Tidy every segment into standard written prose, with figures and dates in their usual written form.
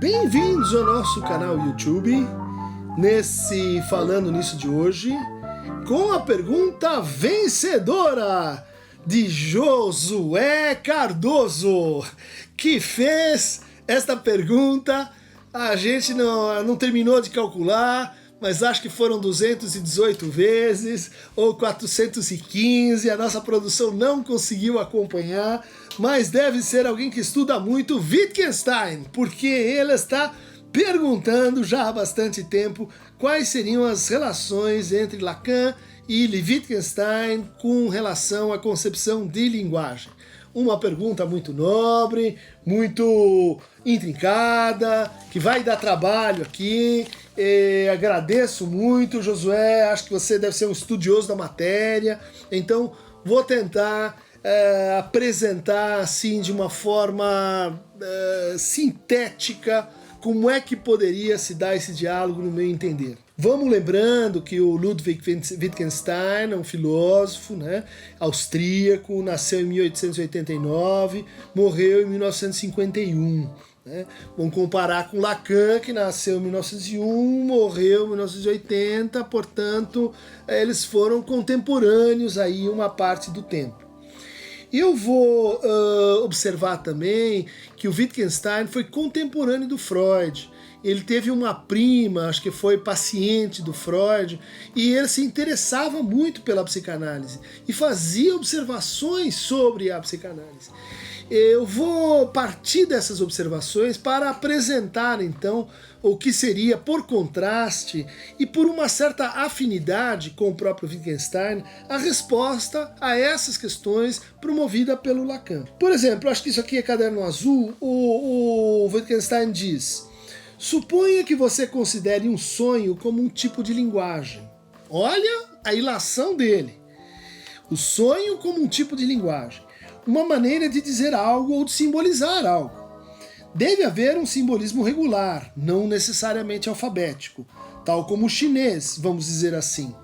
Bem-vindos ao nosso canal YouTube, nesse Falando Nisso de hoje, com a pergunta vencedora de Josué Cardoso, que fez esta pergunta. A gente não terminou de calcular, mas acho que foram 218 vezes ou 415, a nossa produção não conseguiu acompanhar, mas deve ser alguém que estuda muito Wittgenstein, porque ele está perguntando já há bastante tempo quais seriam as relações entre Lacan e Wittgenstein com relação à concepção de linguagem. Uma pergunta muito nobre, muito intrincada, que vai dar trabalho aqui. Agradeço muito, Josué, acho que você deve ser um estudioso da matéria, então vou tentar apresentar assim de uma forma sintética como é que poderia se dar esse diálogo no meu entender. Vamos lembrando que o Ludwig Wittgenstein é um filósofo, né, austríaco, nasceu em 1889, morreu em 1951. Né? Vamos comparar com Lacan, que nasceu em 1901, morreu em 1980, portanto, eles foram contemporâneos aí uma parte do tempo. Eu vou observar também que o Wittgenstein foi contemporâneo do Freud. Ele teve uma prima, acho que foi paciente do Freud, e ele se interessava muito pela psicanálise e fazia observações sobre a psicanálise. Eu vou partir dessas observações para apresentar, então, o que seria, por contraste e por uma certa afinidade com o próprio Wittgenstein, a resposta a essas questões promovida pelo Lacan. Por exemplo, acho que isso aqui é caderno azul, o Wittgenstein diz: suponha que você considere um sonho como um tipo de linguagem. Olha a ilação dele. O sonho como um tipo de linguagem. Uma maneira de dizer algo ou de simbolizar algo. Deve haver um simbolismo regular, não necessariamente alfabético, tal como o chinês, vamos dizer assim.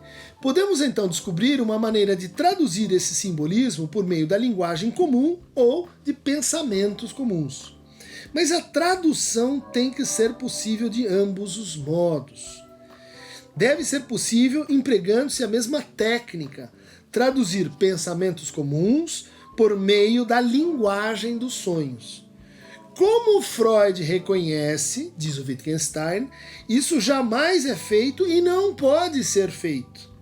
Podemos então descobrir uma maneira de traduzir esse simbolismo por meio da linguagem comum ou de pensamentos comuns. Mas a tradução tem que ser possível de ambos os modos. Deve ser possível empregando-se a mesma técnica, traduzir pensamentos comuns por meio da linguagem dos sonhos. Como Freud reconhece, diz o Wittgenstein, isso jamais é feito e não pode ser feito.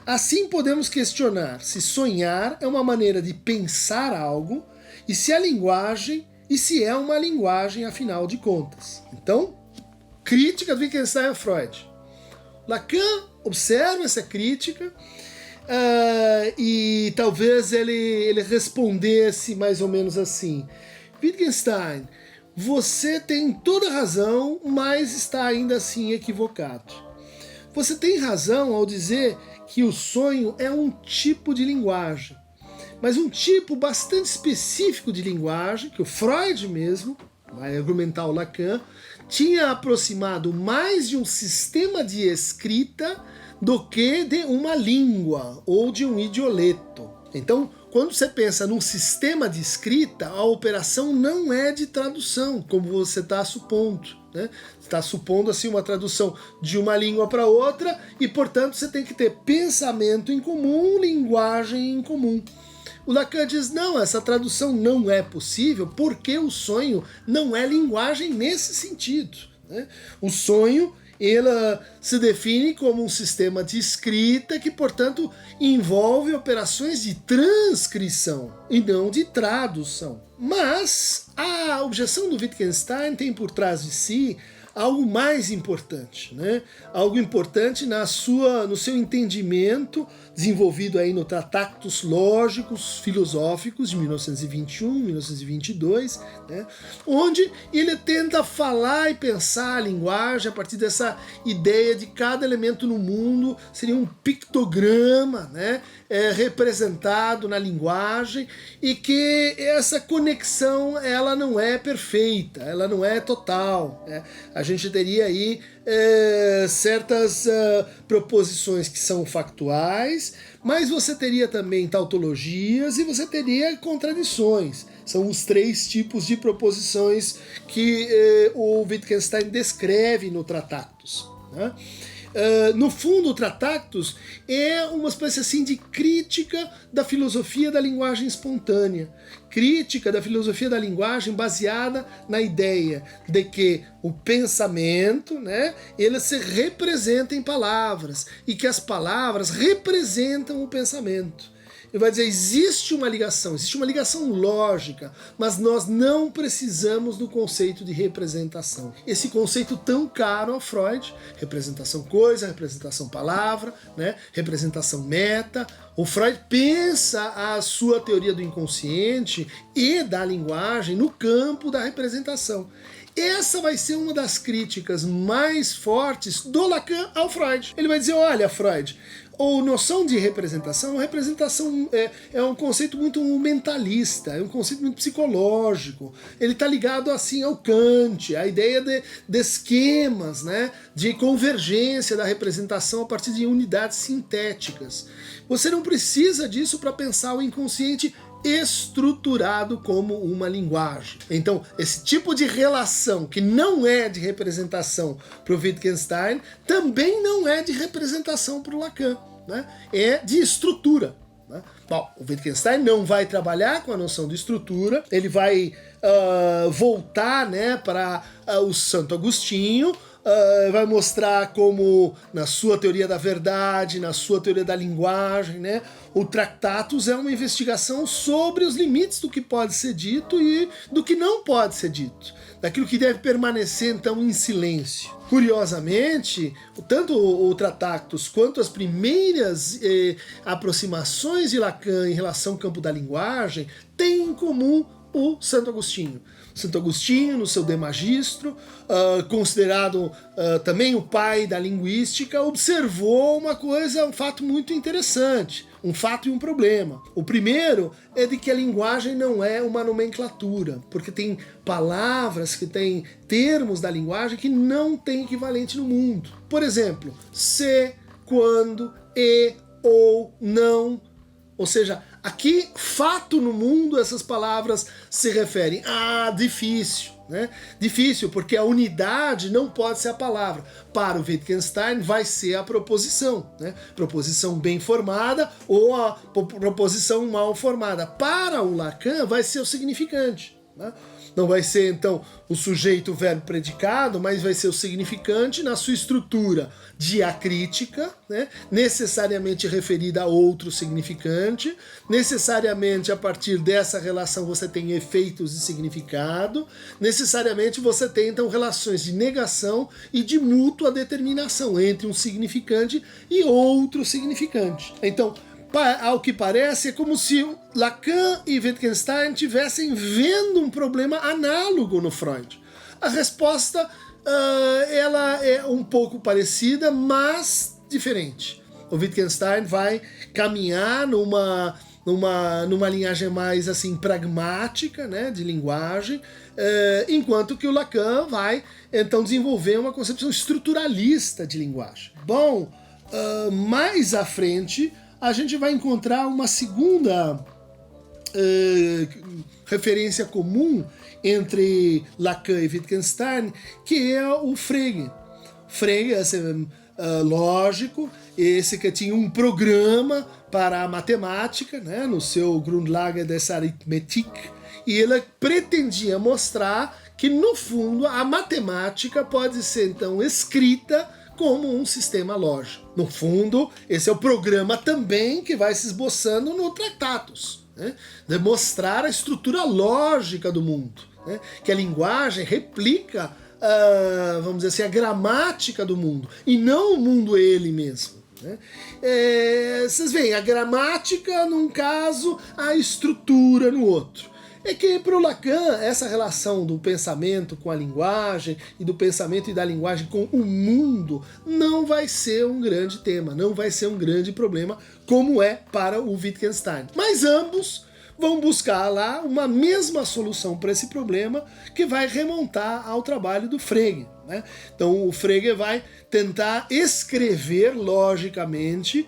Assim podemos questionar se sonhar é uma maneira de pensar algo e se é uma linguagem, afinal de contas. Então, crítica do Wittgenstein a Freud. Lacan observa essa crítica e talvez ele respondesse mais ou menos assim: Wittgenstein, você tem toda razão, mas está ainda assim equivocado. Você tem razão ao dizer que o sonho é um tipo de linguagem, mas um tipo bastante específico de linguagem, que o Freud mesmo, vai argumentar o Lacan, tinha aproximado mais de um sistema de escrita do que de uma língua ou de um idioleto. Então, quando você pensa num sistema de escrita, a operação não é de tradução, como você está supondo. Né? Você está supondo assim uma tradução de uma língua para outra e, portanto, você tem que ter pensamento em comum, linguagem em comum. O Lacan diz, não, essa tradução não é possível porque o sonho não é linguagem nesse sentido. Né? O sonho, ele se define como um sistema de escrita que, portanto, envolve operações de transcrição e não de tradução. Mas a objeção do Wittgenstein tem por trás de si algo mais importante, né? Algo importante no seu entendimento, desenvolvido aí no Tratatus Lógicos Filosóficos de 1921, 1922, né? Onde ele tenta falar e pensar a linguagem a partir dessa ideia de cada elemento no mundo seria um pictograma, né? Representado na linguagem, e que essa conexão ela não é perfeita, ela não é total, né? A gente teria aí certas proposições que são factuais, mas você teria também tautologias e você teria contradições. São os 3 tipos de proposições que o Wittgenstein descreve no Tractatus, né? No fundo, o Tractatus é uma espécie assim de crítica da filosofia da linguagem espontânea, crítica da filosofia da linguagem baseada na ideia de que o pensamento, né, ele se representa em palavras e que as palavras representam o pensamento. Ele vai dizer, existe uma ligação lógica, mas nós não precisamos do conceito de representação. Esse conceito tão caro a Freud, representação coisa, representação palavra, né? Representação meta. O Freud pensa a sua teoria do inconsciente e da linguagem no campo da representação. Essa vai ser uma das críticas mais fortes do Lacan ao Freud. Ele vai dizer, olha, Freud, a noção de representação é um conceito muito mentalista, é um conceito muito psicológico. Ele está ligado assim ao Kant, à ideia de esquemas, né, de convergência da representação a partir de unidades sintéticas. Você não precisa disso para pensar o inconsciente estruturado como uma linguagem. Então, esse tipo de relação que não é de representação para o Wittgenstein também não é de representação para o Lacan, né? É de estrutura, né? Bom, o Wittgenstein não vai trabalhar com a noção de estrutura, ele vai voltar, né, para o Santo Agostinho, vai mostrar como, na sua teoria da verdade, na sua teoria da linguagem, né, o Tractatus é uma investigação sobre os limites do que pode ser dito e do que não pode ser dito, daquilo que deve permanecer, então, em silêncio. Curiosamente, tanto o Tractatus quanto as primeiras aproximações de Lacan em relação ao campo da linguagem têm em comum o Santo Agostinho. Santo Agostinho, no seu De Magistro, considerado também o pai da linguística, observou um fato muito interessante, um fato e um problema. O primeiro é de que a linguagem não é uma nomenclatura, porque tem palavras que têm termos da linguagem que não tem equivalente no mundo. Por exemplo, se, quando, e, ou, não. Ou seja, aqui, fato no mundo, essas palavras se referem a difícil, né? Difícil, porque a unidade não pode ser a palavra. Para o Wittgenstein vai ser a proposição, né? Proposição bem formada ou a proposição mal formada. Para o Lacan vai ser o significante, né? Não vai ser, então, o sujeito, o verbo, predicado, mas vai ser o significante na sua estrutura diacrítica, né? Necessariamente referida a outro significante, necessariamente a partir dessa relação você tem efeitos de significado, necessariamente você tem, então, relações de negação e de mútua determinação entre um significante e outro significante. Então, ao que parece, é como se Lacan e Wittgenstein estivessem vendo um problema análogo no Freud. A resposta ela é um pouco parecida, mas diferente. O Wittgenstein vai caminhar numa linhagem mais assim pragmática, né, de linguagem, enquanto que o Lacan vai então desenvolver uma concepção estruturalista de linguagem. Bom, mais à frente a gente vai encontrar uma segunda referência comum entre Lacan e Wittgenstein, que é o Frege. Frege, esse lógico, esse que tinha um programa para a matemática, né, no seu Grundlage des Arithmetik, e ele pretendia mostrar que, no fundo, a matemática pode ser, então, escrita como um sistema lógico. No fundo, esse é o programa também que vai se esboçando no Tractatus, né? Demonstrar a estrutura lógica do mundo, né? Que a linguagem replica, vamos dizer assim, a gramática do mundo, e não o mundo ele mesmo, né? Vocês veem, a gramática num caso, a estrutura no outro. É que para o Lacan, essa relação do pensamento com a linguagem e do pensamento e da linguagem com o mundo não vai ser um grande tema, não vai ser um grande problema como é para o Wittgenstein. Mas ambos vão buscar lá uma mesma solução para esse problema que vai remontar ao trabalho do Frege, né? Então o Frege vai tentar escrever logicamente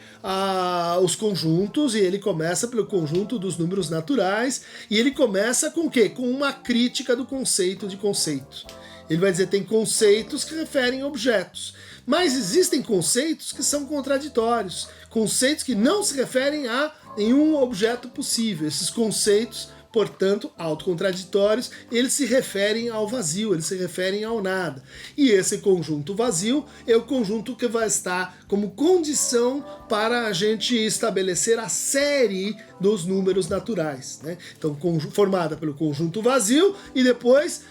os conjuntos, e ele começa pelo conjunto dos números naturais, e ele começa com o quê? Com uma crítica do conceito de conceitos. Ele vai dizer que tem conceitos que referem a objetos, mas existem conceitos que são contraditórios, conceitos que não se referem a nenhum objeto possível. Esses conceitos, portanto, autocontraditórios, eles se referem ao vazio, eles se referem ao nada. E esse conjunto vazio é o conjunto que vai estar como condição para a gente estabelecer a série dos números naturais, né? Então, formada pelo conjunto vazio e depois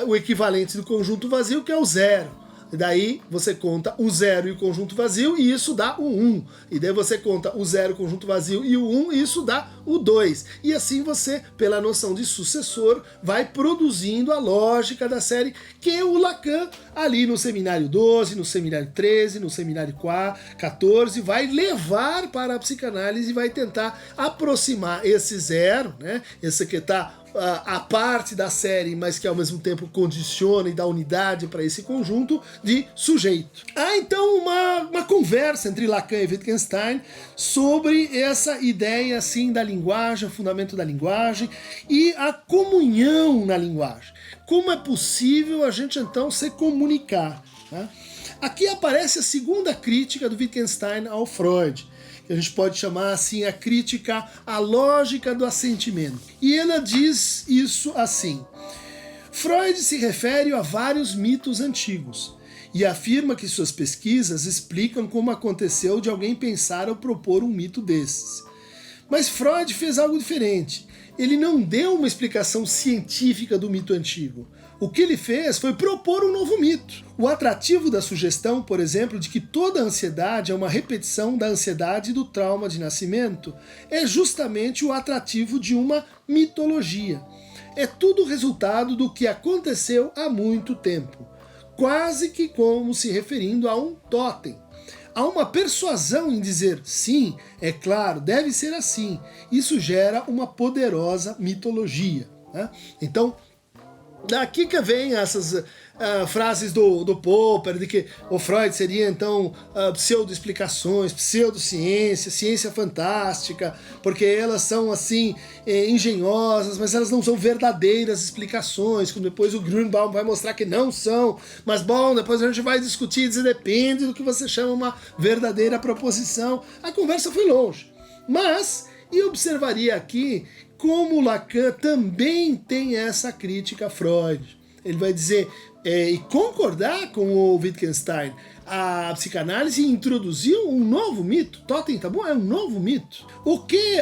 o equivalente do conjunto vazio, que é o zero. E daí você conta o zero e o conjunto vazio, e isso dá o 1. E daí você conta o zero, o conjunto vazio e o 1, e isso dá o 2. E assim você, pela noção de sucessor, vai produzindo a lógica da série que o Lacan, ali no seminário 12, no seminário 13, no seminário 14, vai levar para a psicanálise e vai tentar aproximar esse zero, né? Esse que está a parte da série, mas que ao mesmo tempo condiciona e dá unidade para esse conjunto de sujeito. Há então uma conversa entre Lacan e Wittgenstein sobre essa ideia assim da linguagem, o fundamento da linguagem e a comunhão na linguagem. Como é possível a gente então se comunicar, né? Aqui aparece a segunda crítica do Wittgenstein ao Freud, que a gente pode chamar assim a crítica à lógica do assentimento. E ela diz isso assim: Freud se refere a vários mitos antigos e afirma que suas pesquisas explicam como aconteceu de alguém pensar ou propor um mito desses. Mas Freud fez algo diferente. Ele não deu uma explicação científica do mito antigo. O que ele fez foi propor um novo mito. O atrativo da sugestão, por exemplo, de que toda ansiedade é uma repetição da ansiedade do trauma de nascimento, é justamente o atrativo de uma mitologia. É tudo resultado do que aconteceu há muito tempo, quase que como se referindo a um totem. Há uma persuasão em dizer, sim, é claro, deve ser assim. Isso gera uma poderosa mitologia, né? Então, daqui que vem essas frases do Popper, de que o Freud seria então pseudo-explicações, pseudociência, ciência fantástica, porque elas são assim engenhosas, mas elas não são verdadeiras explicações, como depois o Grünbaum vai mostrar que não são. Mas bom, depois a gente vai discutir, dizer depende do que você chama uma verdadeira proposição. A conversa foi longe. Mas, e observaria aqui como Lacan também tem essa crítica a Freud. Ele vai dizer, e concordar com o Wittgenstein, a psicanálise introduziu um novo mito. Totem tabu é um novo mito. O que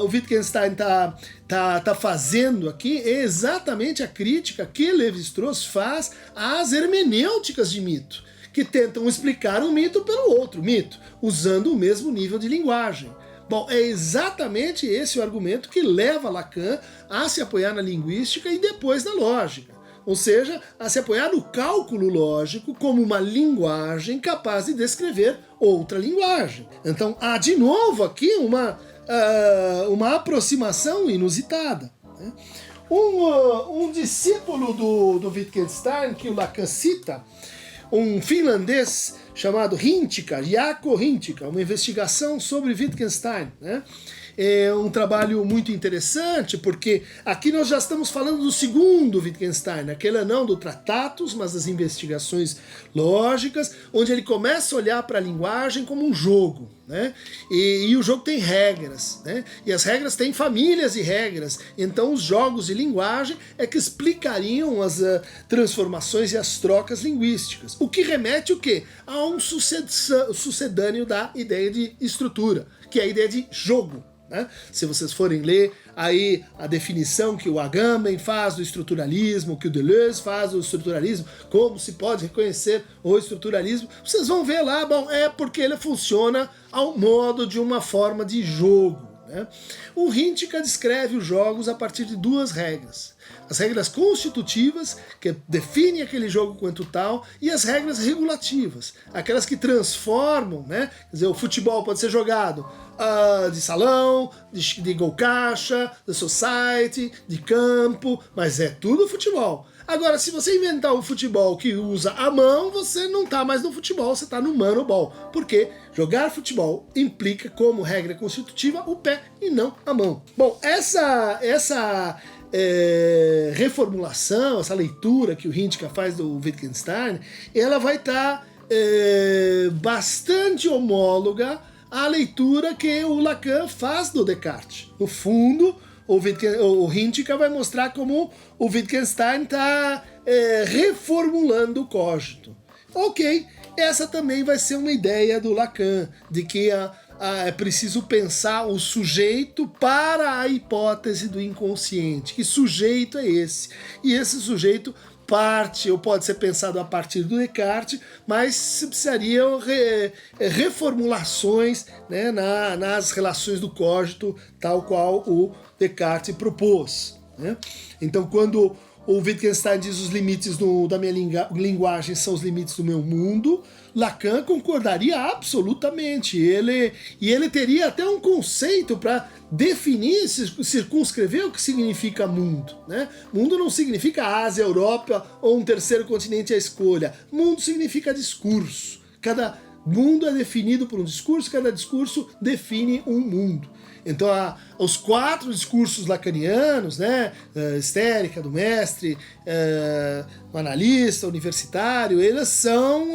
o Wittgenstein tá fazendo aqui é exatamente a crítica que Lévi-Strauss faz às hermenêuticas de mito, que tentam explicar um mito pelo outro mito, usando o mesmo nível de linguagem. Bom, é exatamente esse o argumento que leva Lacan a se apoiar na linguística e depois na lógica. Ou seja, a se apoiar no cálculo lógico como uma linguagem capaz de descrever outra linguagem. Então há de novo aqui uma aproximação inusitada, né? Um discípulo do Wittgenstein, que o Lacan cita, um finlandês chamado Hintikka, Jaakko Hintikka, uma investigação sobre Wittgenstein, né? É um trabalho muito interessante, porque aqui nós já estamos falando do segundo Wittgenstein, aquele não do Tratatus, mas das investigações lógicas, onde ele começa a olhar para a linguagem como um jogo, né? E o jogo tem regras, né? E as regras têm famílias de regras. Então os jogos de linguagem é que explicariam as transformações e as trocas linguísticas. O que remete o quê? A um sucedâneo da ideia de estrutura, que é a ideia de jogo, né? Se vocês forem ler aí a definição que o Agamben faz do estruturalismo, que o Deleuze faz do estruturalismo, como se pode reconhecer o estruturalismo, vocês vão ver lá, bom, é porque ele funciona ao modo de uma forma de jogo, né? O Hintikka descreve os jogos a partir de duas regras. As regras constitutivas, que definem aquele jogo quanto tal, e as regras regulativas, aquelas que transformam, né? Quer dizer, o futebol pode ser jogado de salão, de gol caixa, de society, de campo, mas é tudo futebol. Agora, se você inventar um futebol que usa a mão, você não tá mais no futebol, você tá no manobol. Porque jogar futebol implica, como regra constitutiva, o pé e não a mão. Bom, essa reformulação, essa leitura que o Hintikka faz do Wittgenstein, ela vai estar bastante homóloga à leitura que o Lacan faz do Descartes. No fundo, o Hintikka vai mostrar como o Wittgenstein está reformulando o cogito. Ok, essa também vai ser uma ideia do Lacan, de que é preciso pensar o sujeito para a hipótese do inconsciente. Que sujeito é esse? E esse sujeito parte, ou pode ser pensado a partir do Descartes, mas precisariam reformulações, né, nas relações do cogito, tal qual o Descartes propôs, né? Então, quando o Wittgenstein diz os limites da minha linguagem são os limites do meu mundo, Lacan concordaria absolutamente. Ele teria até um conceito para definir, circunscrever o que significa mundo, né? Mundo não significa Ásia, Europa ou um terceiro continente à escolha. Mundo significa discurso. Cada mundo é definido por um discurso, cada discurso define um mundo. Então, os 4 discursos lacanianos, né, histérica do mestre, o analista, universitário, eles são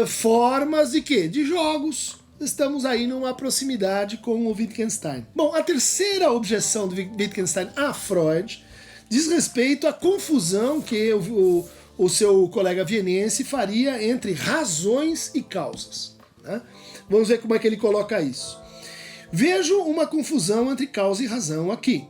formas de quê? De jogos. Estamos aí numa proximidade com o Wittgenstein. Bom, a terceira objeção do Wittgenstein a Freud diz respeito à confusão que o seu colega vienense faria entre razões e causas, né? Vamos ver como é que ele coloca isso. Vejo uma confusão entre causa e razão aqui.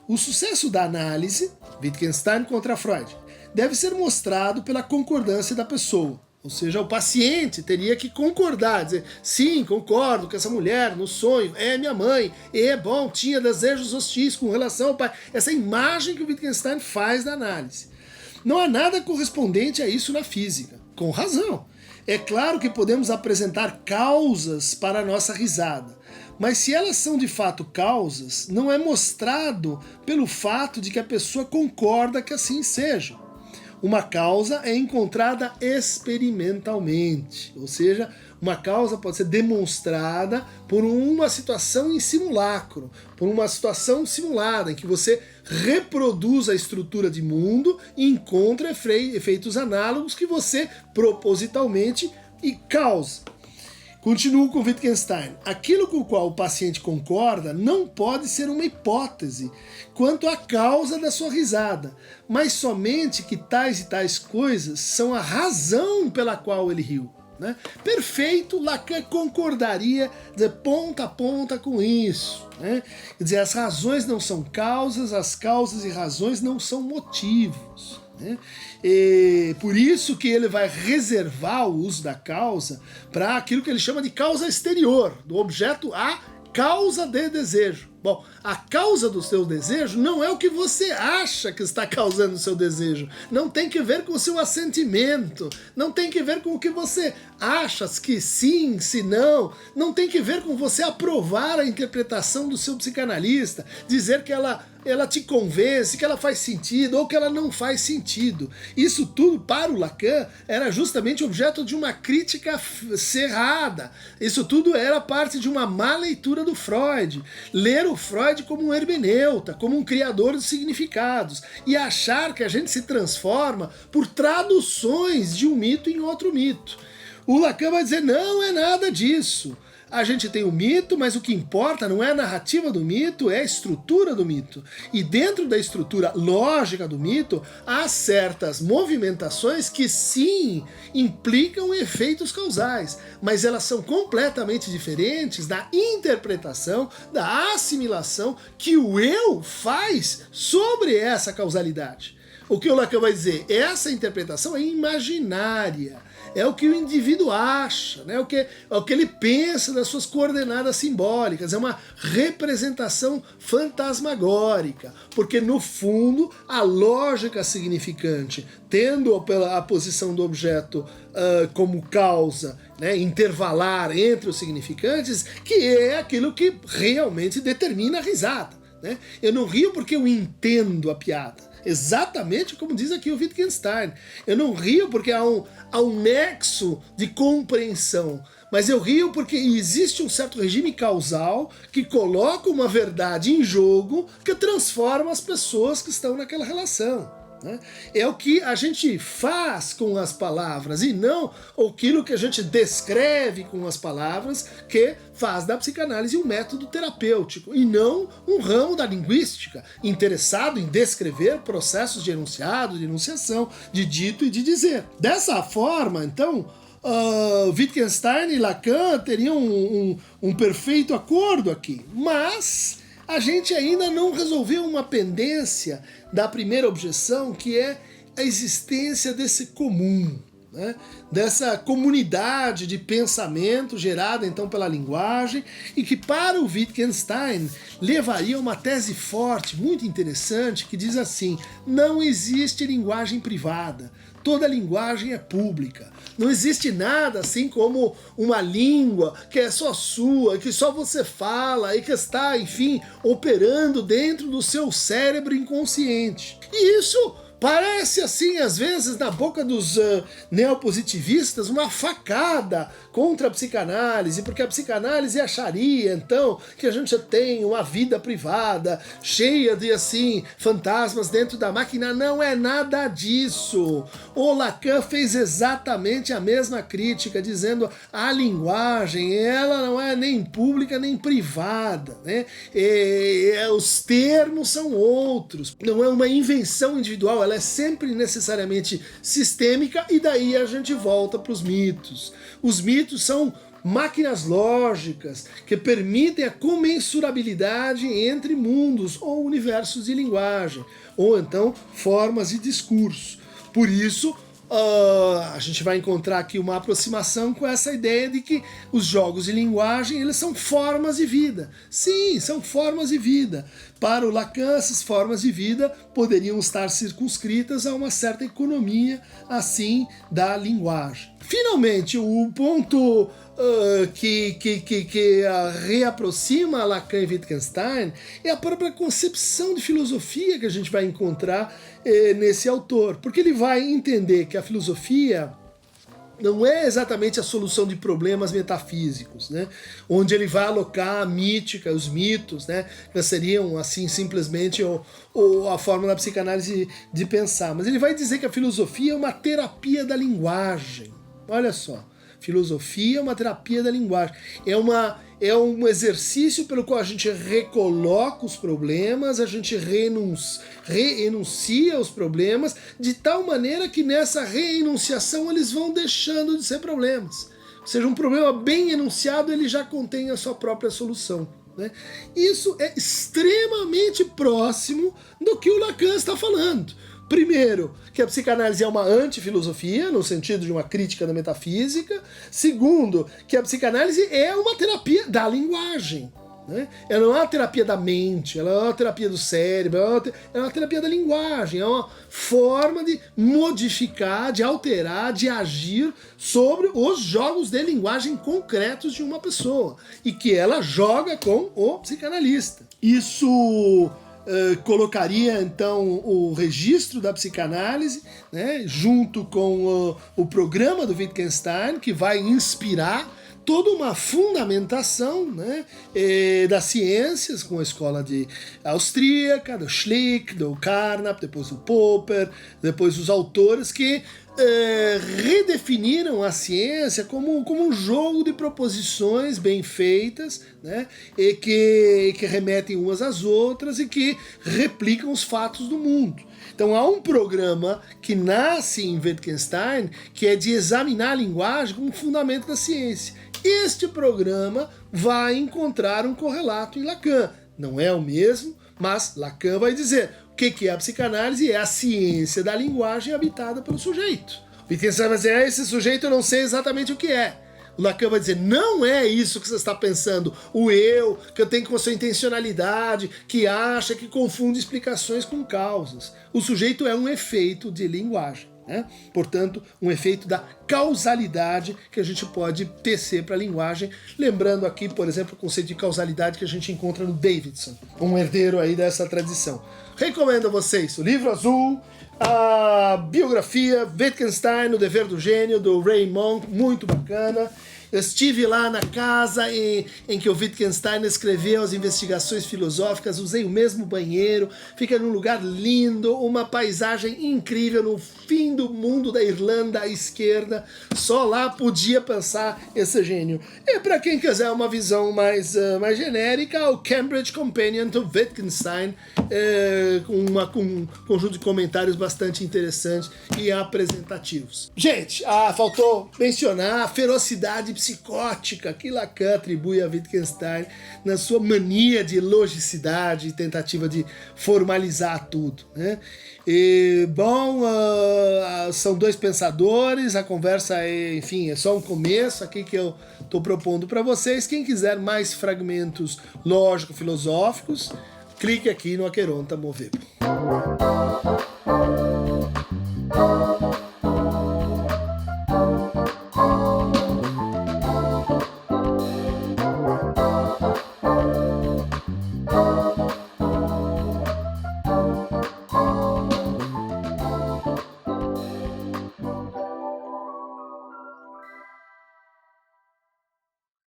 O sucesso da análise, Wittgenstein contra Freud, deve ser mostrado pela concordância da pessoa. Ou seja, o paciente teria que concordar, dizer, sim, concordo que essa mulher no sonho é minha mãe, bom, tinha desejos hostis com relação ao pai. Essa imagem que o Wittgenstein faz da análise. Não há nada correspondente a isso na física, com razão. É claro que podemos apresentar causas para a nossa risada, mas se elas são de fato causas, não é mostrado pelo fato de que a pessoa concorda que assim seja. Uma causa é encontrada experimentalmente, ou seja, uma causa pode ser demonstrada por uma situação em simulacro, por uma situação simulada, em que você reproduz a estrutura de mundo e encontra efeitos análogos que você propositalmente causa. Continuo com Wittgenstein. Aquilo com o qual o paciente concorda não pode ser uma hipótese quanto à causa da sua risada, mas somente que tais e tais coisas são a razão pela qual ele riu, né? Perfeito, Lacan concordaria de ponta a ponta com isso, né? Quer dizer, as razões não são causas, as causas e razões não são motivos, né? E por isso que ele vai reservar o uso da causa para aquilo que ele chama de causa exterior, do objeto a causa de desejo. Bom, a causa do seu desejo não é o que você acha que está causando o seu desejo. Não tem que ver com o seu assentimento. Não tem que ver com o que você acha que sim, se não. Não tem que ver com você aprovar a interpretação do seu psicanalista, dizer que ela te convence, que ela faz sentido ou que ela não faz sentido. Isso tudo, para o Lacan, era justamente objeto de uma crítica cerrada. Isso tudo era parte de uma má leitura do Freud. Ler o Freud como um hermeneuta, como um criador de significados, e achar que a gente se transforma por traduções de um mito em outro mito. O Lacan vai dizer, não é nada disso. A gente tem o mito, mas o que importa não é a narrativa do mito, é a estrutura do mito. E dentro da estrutura lógica do mito, há certas movimentações que sim implicam efeitos causais, mas elas são completamente diferentes da interpretação, da assimilação que o eu faz sobre essa causalidade. O que o Lacan vai dizer? Essa interpretação é imaginária. é o que o indivíduo acha, né? É o que ele pensa das suas coordenadas simbólicas, é uma representação fantasmagórica, porque no fundo a lógica significante, tendo a posição do objeto como causa, né, intervalar entre os significantes, que é aquilo que realmente determina a risada, né? Eu não rio porque eu entendo a piada, exatamente como diz aqui o Wittgenstein. Eu não rio porque há um nexo de compreensão, mas eu rio porque existe um certo regime causal que coloca uma verdade em jogo que transforma as pessoas que estão naquela relação. É o que a gente faz com as palavras e não aquilo que a gente descreve com as palavras, que faz da psicanálise um método terapêutico e não um ramo da linguística interessado em descrever processos de enunciado, de enunciação, de dito e de dizer. Dessa forma, então, Wittgenstein e Lacan teriam um perfeito acordo aqui, mas a gente ainda não resolveu uma pendência da primeira objeção, que é a existência desse comum, né? Dessa comunidade de pensamento gerada então pela linguagem e que para o Wittgenstein levaria a uma tese forte, muito interessante, que diz assim: não existe linguagem privada, toda linguagem é pública. Não existe nada assim como uma língua que é só sua, que só você fala e que está, enfim, operando dentro do seu cérebro inconsciente. E isso parece assim, às vezes, na boca dos neopositivistas, uma facada contra a psicanálise, porque a psicanálise acharia, então, que a gente tem uma vida privada, cheia de, assim, fantasmas dentro da máquina. Não é nada disso. O Lacan fez exatamente a mesma crítica, dizendo a linguagem, ela não é nem pública nem privada, né? Os termos são outros, não é uma invenção individual, ela é sempre necessariamente sistêmica, e daí a gente volta para os mitos. Os mitos são máquinas lógicas que permitem a comensurabilidade entre mundos ou universos de linguagem, ou então formas de discurso. Por isso, a gente vai encontrar aqui uma aproximação com essa ideia de que os jogos de linguagem, eles são formas de vida. Sim, são formas de vida. Para o Lacan, essas formas de vida poderiam estar circunscritas a uma certa economia, assim, da linguagem. Finalmente, o ponto que reaproxima Lacan e Wittgenstein é a própria concepção de filosofia que a gente vai encontrar nesse autor, porque ele vai entender que a filosofia não é exatamente a solução de problemas metafísicos, né? Onde ele vai alocar a mítica, os mitos, né? Que seriam, assim, simplesmente a forma da psicanálise de pensar. Mas ele vai dizer que a filosofia é uma terapia da linguagem. Olha só, filosofia é uma terapia da linguagem. É um exercício pelo qual a gente recoloca os problemas, a gente reenuncia os problemas, de tal maneira que nessa reenunciação eles vão deixando de ser problemas. Ou seja, um problema bem enunciado, ele já contém a sua própria solução, né? Isso é extremamente próximo do que o Lacan está falando. Primeiro, que a psicanálise é uma antifilosofia, no sentido de uma crítica da metafísica. Segundo, que a psicanálise é uma terapia da linguagem, né? Ela não é uma terapia da mente, ela não é uma terapia do cérebro, é uma terapia da linguagem, é uma forma de modificar, de alterar, de agir sobre os jogos de linguagem concretos de uma pessoa, e que ela joga com o psicanalista. Isso colocaria então o registro da psicanálise, né, junto com o programa do Wittgenstein, que vai inspirar toda uma fundamentação, né, das ciências, com a escola austríaca, do Schlick, do Carnap, depois do Popper, depois os autores que redefiniram a ciência como um jogo de proposições bem feitas, né, e que remetem umas às outras e que replicam os fatos do mundo. Então há um programa que nasce em Wittgenstein, que é de examinar a linguagem como fundamento da ciência. Este programa vai encontrar um correlato em Lacan. Não é o mesmo, mas Lacan vai dizer: o que é a psicanálise? É a ciência da linguagem habitada pelo sujeito. Wittgenstein vai dizer, esse sujeito eu não sei exatamente o que é. O Lacan vai dizer, não é isso que você está pensando, o eu, que eu tenho com a sua intencionalidade, que acha, que confunde explicações com causas. O sujeito é um efeito de linguagem, né? Portanto, um efeito da causalidade que a gente pode tecer para a linguagem, lembrando aqui, por exemplo, o conceito de causalidade que a gente encontra no Davidson, um herdeiro aí dessa tradição. Recomendo a vocês o Livro Azul, a biografia Wittgenstein, O Dever do Gênio, do Ray Monk, muito bacana. Eu estive lá na casa em que o Wittgenstein escreveu as investigações filosóficas, usei o mesmo banheiro, fica num lugar lindo, uma paisagem incrível no fim do mundo da Irlanda à esquerda, só lá podia pensar esse gênio. E para quem quiser uma visão mais genérica, o Cambridge Companion to Wittgenstein, com um conjunto de comentários bastante interessantes e apresentativos. Gente, faltou mencionar a ferocidade psicótica que Lacan atribui a Wittgenstein na sua mania de logicidade e tentativa de formalizar tudo, né? E, bom, são dois pensadores, a conversa é só um começo aqui que eu estou propondo para vocês. Quem quiser mais fragmentos lógico-filosóficos, clique aqui no Aqueronta Movebo.